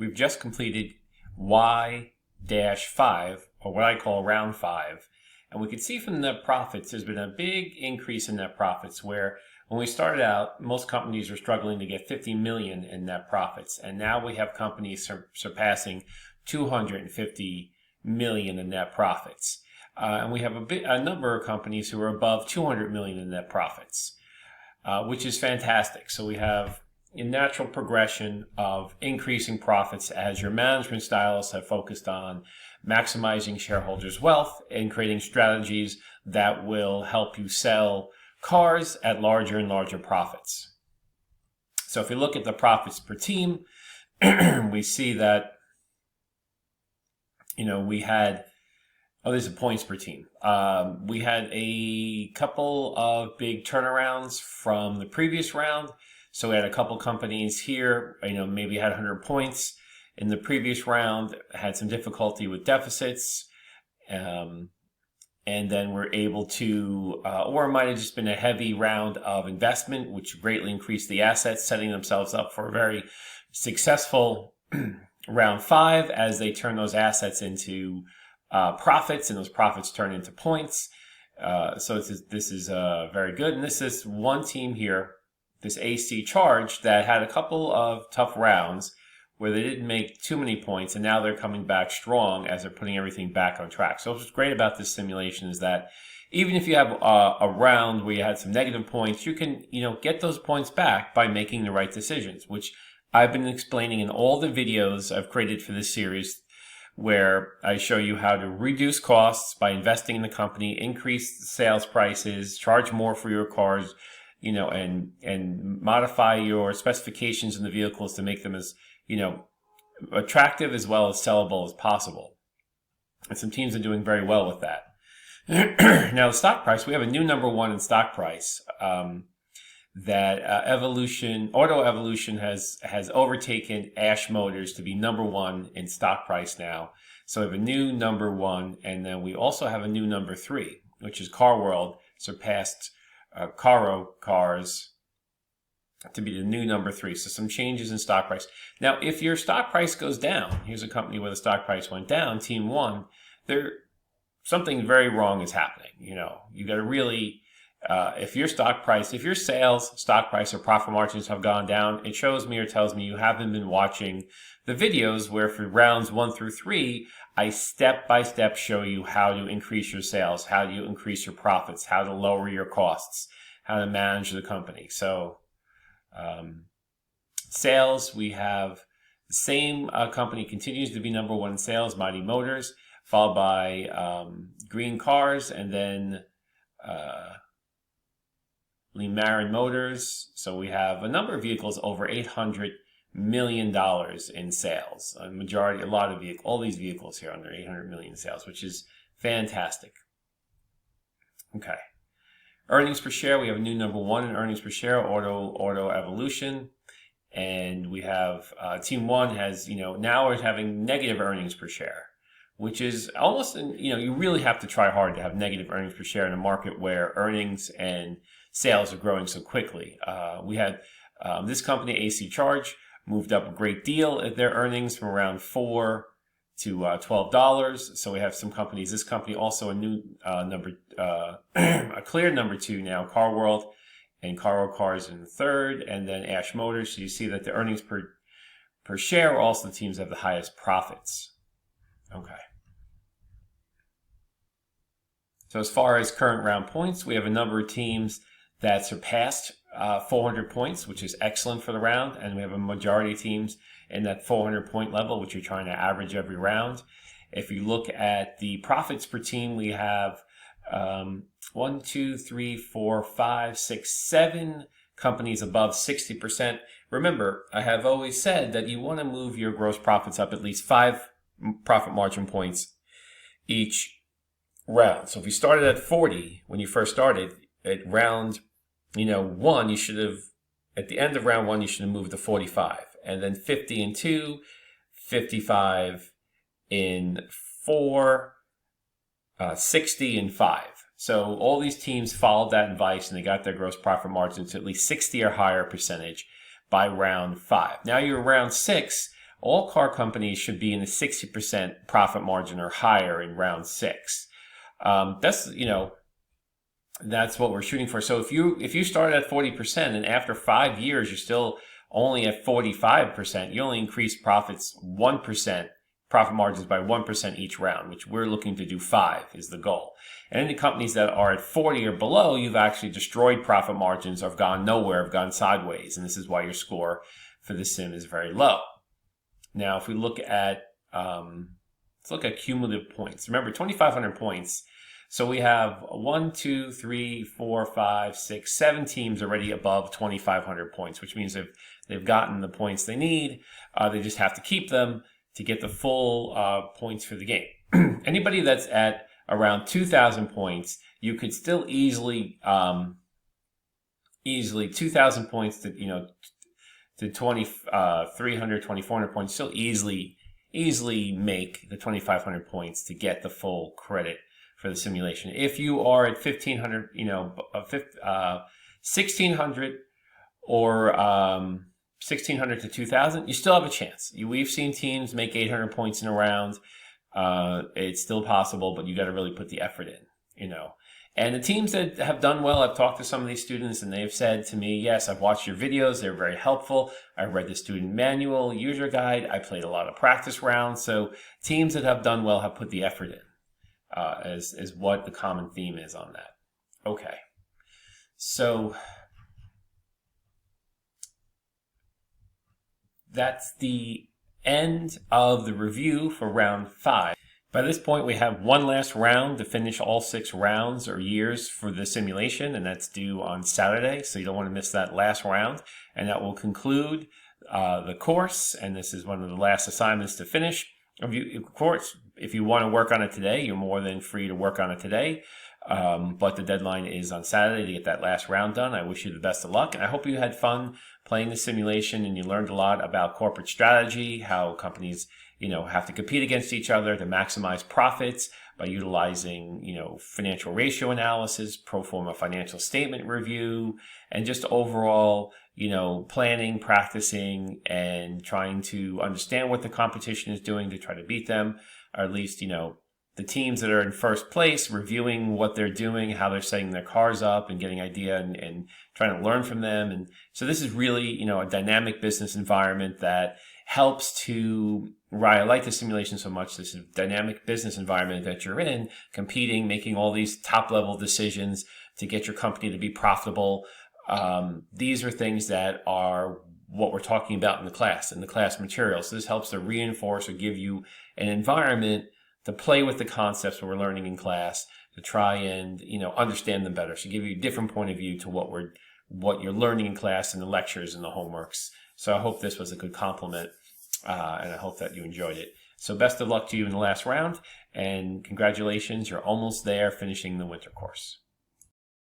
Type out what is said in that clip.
We've just completed Y-5, or what I call round 5. And we can see from the net profits, there's been a big increase in net profits where when we started out, most companies were struggling to get 50 million in net profits. And now we have companies surpassing 250 million in net profits. And we have a number of companies who are above 200 million in net profits, which is fantastic. So we have a natural progression of increasing profits as your management styles have focused on maximizing shareholders' wealth and creating strategies that will help you sell cars at larger and larger profits. So if you look at the profits per team, we see that, we had, these are points per team. We had a couple of big turnarounds from the previous round. So we had a couple companies here, maybe had 100 points in the previous round, had some difficulty with deficits. And then we're able to, or it might have just been a heavy round of investment, which greatly increased the assets, setting themselves up for a very successful round 5 as they turn those assets into profits, and those profits turn into points. So this is very good. And this is one team here, this AC Charge, that had a couple of tough rounds where they didn't make too many points, and now they're coming back strong as they're putting everything back on track. So what's great about this simulation is that even if you have a round where you had some negative points, you can, get those points back by making the right decisions, which I've been explaining in all the videos I've created for this series, where I show you how to reduce costs by investing in the company, increase sales prices, charge more for your cars, and modify your specifications in the vehicles to make them as, attractive as well as sellable as possible. And some teams are doing very well with that. Now, the stock price, we have a new number 1 in stock price, that Auto Evolution has overtaken Ash Motors to be number 1 in stock price now. So we have a new number 1, and then we also have a new number 3, which is Car World, surpassed Caro Cars to be the new number 3. So some changes in stock price. Now, if your stock price goes down, here's a company where the stock price went down, Team 1, something very wrong is happening. You got to really, if your sales, stock price, or profit margins have gone down, it shows me or tells me you haven't been watching the videos where for rounds 1 through 3, I step by step show you how to increase your sales, how to increase your profits, how to lower your costs, how to manage the company. So, sales, we have the same company continues to be number 1 in sales, Mighty Motors, followed by Green Cars, and then Marin Motors. So we have a number of vehicles over $800 million in sales. A lot of all these vehicles here under 800 million in sales, which is fantastic. Okay. Earnings per share, we have a new number 1 in earnings per share, Auto Evolution. And we have Team 1 has, now we're having negative earnings per share, which is almost, you really have to try hard to have negative earnings per share in a market where earnings and sales are growing so quickly. We had this company, AC Charge, moved up a great deal at their earnings from around $4 to $12. So we have some companies. This company also a new a clear number 2 now, Car World, and Caro Cars in the 3rd, and then Ash Motors. So you see that the earnings per share are also the teams that have the highest profits. Okay. So as far as current round points, we have a number of teams that surpassed 400 points, which is excellent for the round, and we have a majority of teams in that 400 point level, which you're trying to average every round. If you look at the profits per team, we have 1, 2, 3, 4, 5, 6, 7 companies above 60%. Remember, I have always said that you want to move your gross profits up at least 5 profit margin points each round. So if you started at 40 when you first started, at round 1, you should have, at the end of round 1, you should have moved to 45, and then 50 in 2, 55 in 4, 60 in 5. So all these teams followed that advice, and they got their gross profit margins to at least 60 or higher percentage by round 5. Now you're round 6. all car companies should be in the 60% profit margin or higher in round 6. That's, that's what we're shooting for. So if you start at 40% and after 5 years you're still only at 45%, you only increase profits 1%, profit margins by 1% each round, which we're looking to do 5 is the goal. And any companies that are at 40 or below, you've actually destroyed profit margins, or have gone nowhere, have gone sideways. And this is why your score for the sim is very low. Now, if we look at, let's look at cumulative points. Remember, 2,500 points. So we have 1, 2, 3, 4, 5, 6, 7 teams already above 2,500 points, which means if they've gotten the points they need, they just have to keep them to get the full points for the game. Anybody that's at around 2,000 points, you could still easily 2,000 points to to 2,300, 2,400 points, still easily make the 2,500 points to get the full credit for the simulation. If you are at 1,500, 1,600 or 1,600 to 2,000, you still have a chance. We've seen teams make 800 points in a round. It's still possible, but you got to really put the effort in, And the teams that have done well, I've talked to some of these students and they've said to me, yes, I've watched your videos. They're very helpful. I read the student manual, user guide. I played a lot of practice rounds. So teams that have done well have put the effort in, is what the common theme is on that. Okay. So that's the end of the review for round 5. By this point, we have one last round to finish all 6 rounds or years for the simulation, and that's due on Saturday, so you don't want to miss that last round. And that will conclude the course, and this is one of the last assignments to finish. Of course, if you want to work on it today, you're more than free to work on it today. But the deadline is on Saturday to get that last round done. I wish you the best of luck, and I hope you had fun playing the simulation and you learned a lot about corporate strategy, how companies, have to compete against each other to maximize profits by utilizing, financial ratio analysis, pro forma financial statement review, and just overall, planning, practicing, and trying to understand what the competition is doing to try to beat them, or at least, the teams that are in first place, reviewing what they're doing, how they're setting their cars up, and getting idea and trying to learn from them. And so this is really, a dynamic business environment that helps to, why I like the simulation so much, this dynamic business environment that you're in, competing, making all these top level decisions to get your company to be profitable. These are things that are what we're talking about in the class material. So this helps to reinforce or give you an environment to play with the concepts we're learning in class, to try and, understand them better. So give you a different point of view to what you're learning in class and the lectures and the homeworks. So I hope this was a good compliment, and I hope that you enjoyed it. So best of luck to you in the last round, and congratulations, you're almost there finishing the winter course.